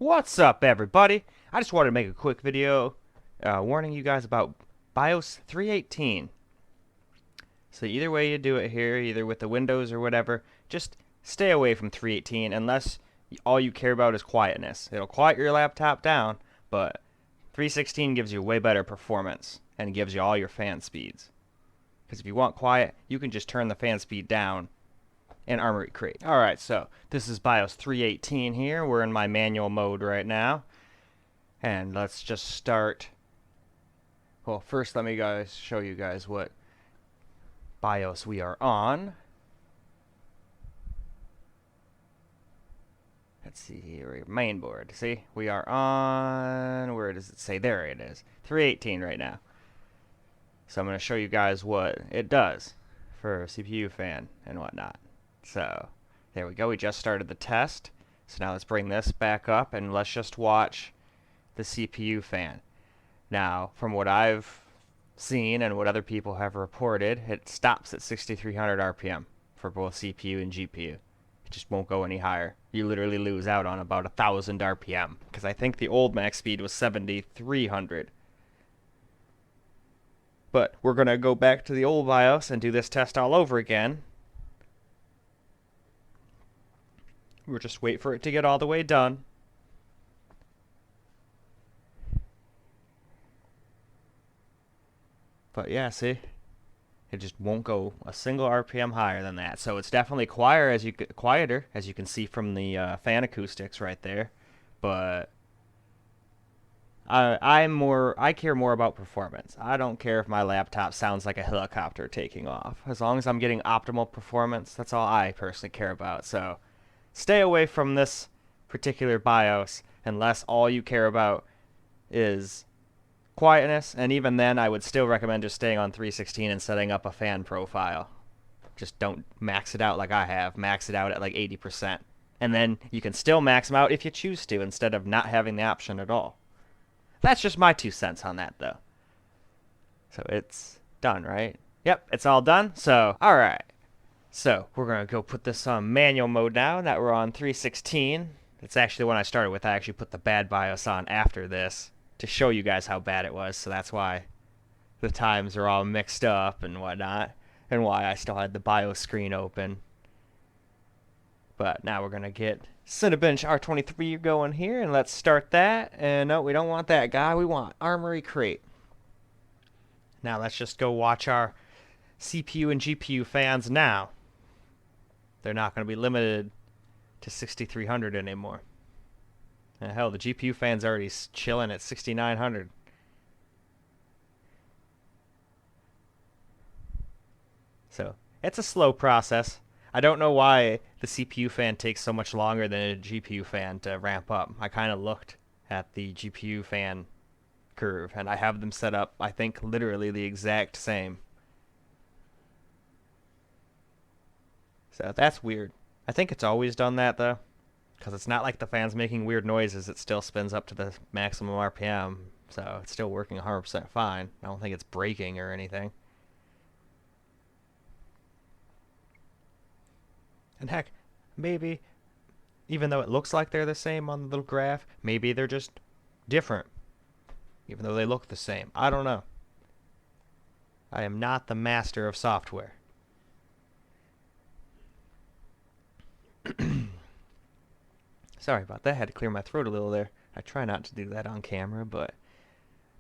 What's up, everybody? I just wanted to make a quick video warning you guys about BIOS 318. So either way you do it here, either with the Windows or whatever, just stay away from 318 unless all you care about is quietness. It'll quiet your laptop down, but 316 gives you way better performance and gives you all your fan speeds. Because if you want quiet, you can just turn the fan speed down and Armory Crate. Alright, so this is BIOS 318 here. We're in my manual mode right now. And let's just start. Well, first let me show you guys what BIOS we are on. Let's see here, mainboard. See, we are on, where does it say? There it is, 318 right now. So I'm going to show you guys what it does for a CPU fan and whatnot. So there we go, we just started the test. So now let's bring this back up and let's just watch the CPU fan. Now, from what I've seen and what other people have reported, it stops at 6,300 RPM for both CPU and GPU. It just won't go any higher. You literally lose out on about 1,000 RPM, because I think the old max speed was 7,300. But we're going to go back to the old BIOS and do this test all over again. We'll just wait for it to get all the way done. But yeah, see? It just won't go a single RPM higher than that. So it's definitely quieter, as you can see from the fan acoustics right there. But I care more about performance. I don't care if my laptop sounds like a helicopter taking off. As long as I'm getting optimal performance, that's all I personally care about. So stay away from this particular BIOS unless all you care about is quietness, and even then I would still recommend just staying on 316 and setting up a fan profile. Just don't max it out like I have. Max it out at like 80%. And then you can still max them out if you choose to, instead of not having the option at all. That's just my 2 cents on that, though. So it's done, right? Yep, it's all done. So, alright. So, we're going to go put this on manual mode now that we're on 316. It's actually the one I started with. I actually put the bad BIOS on after this to show you guys how bad it was. So that's why the times are all mixed up and whatnot, and why I still had the BIOS screen open. But now we're going to get Cinebench R23 going here, and let's start that. And no, we don't want that guy. We want Armory Crate. Now let's just go watch our CPU and GPU fans now. They're not going to be limited to 6,300 anymore. And hell, the GPU fan's already chilling at 6,900. So it's a slow process. I don't know why the CPU fan takes so much longer than a GPU fan to ramp up. I kind of looked at the GPU fan curve, and I have them set up, I think, literally the exact same. So that's weird. I think it's always done that, though, because it's not like the fan's making weird noises. It still spins up to the maximum RPM, so it's still working 100% fine. I don't think it's breaking or anything. And heck, maybe, even though it looks like they're the same on the little graph, maybe they're just different, even though they look the same. I don't know. I am not the master of software. Sorry about that. I had to clear my throat a little there. I try not to do that on camera, but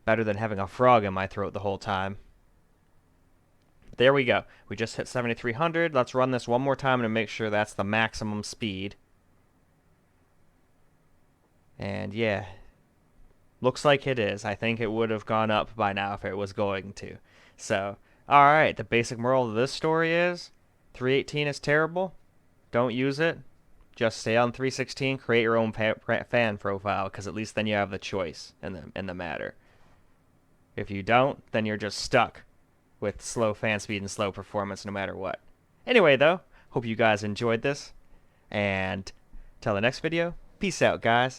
better than having a frog in my throat the whole time. There we go. We just hit 7,300. Let's run this one more time to make sure that's the maximum speed. And yeah, looks like it is. I think it would have gone up by now if it was going to. So, alright, the basic moral of this story is 318 is terrible. Don't use it. Just stay on 316, create your own fan profile, because at least then you have the choice in the matter. If you don't, then you're just stuck with slow fan speed and slow performance no matter what. Anyway, though, hope you guys enjoyed this, and till the next video, peace out, guys.